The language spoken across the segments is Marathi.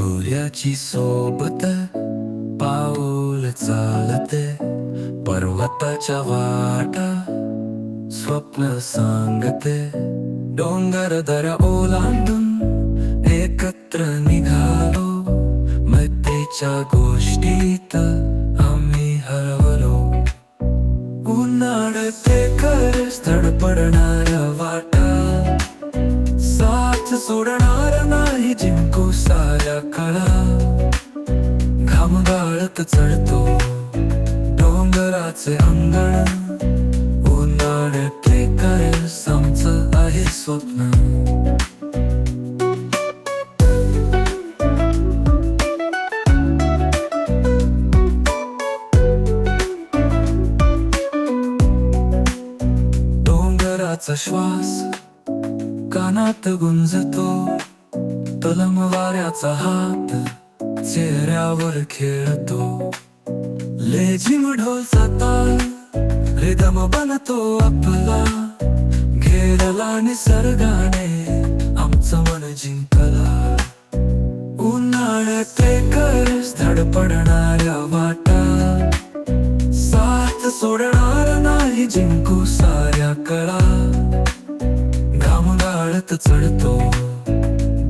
सूर्याची सोबत पाऊल चालते, पर्वताच्या वाटा स्वप्न सांगते. डोंगर दऱ्या ओलांडून एकत्र निघालो, मैत्रीच्या गोष्टीत आम्ही हरवलो. उन्हाळ्याचे खरंच धडपडणाऱ्या वाटा, साथ सोडणार नाही जिंकू साऱ्या कळा. घाम गाळत चढतो डोंगराचे अंगण, उन्हाळ्याचे खरंच आमचं आहे स्वप्न. डोंगराचा श्वास कानात गुंजतो, तलम वाऱ्याचा हात चेहऱ्यावर खेळतो. लेझिम ढोलचा ताल रिदम बनतो आपला, घेरला निसर्गाने आमचं मन जिंकला. उन्हाळ्याचे खरंच धडपडणाऱ्या वाटा, साथ सोडणार नाही जिंकू साऱ्या कळा. घाम गाळत चढतो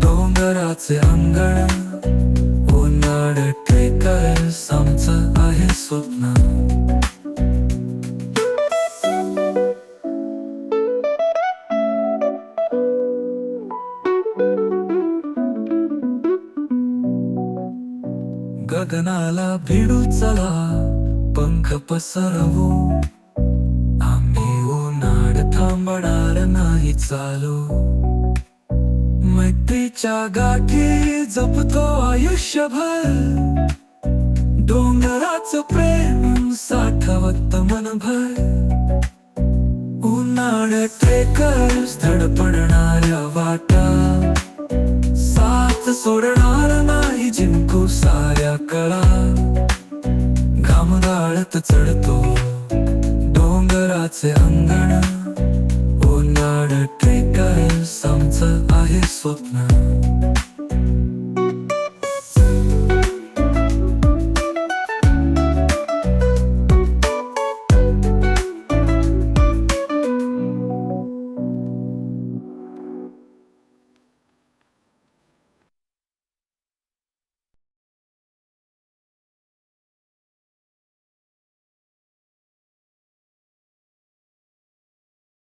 डोंगराचे अंगण, उन्हाळ्याचे खरंच आमचं आहे स्वप्न. गगनाला भिडू चला, पंख पसरवू, आम्ही उन्हाळ थांबणार नाही चालू. मैत्रीच्या गाठी जपतो आयुष्यभर, डोंगराचं प्रेम साठवत मनभर. उन्हाळ्याचे खरंच धडपडणाऱ्या वाटा, साथ सोडणार नाही जिंकू साऱ्या कळा. घाम गाळत चढतो डोंगराचे अंगण, उन्हाळ्याचे खरंच आमचं आहे स्वप्न.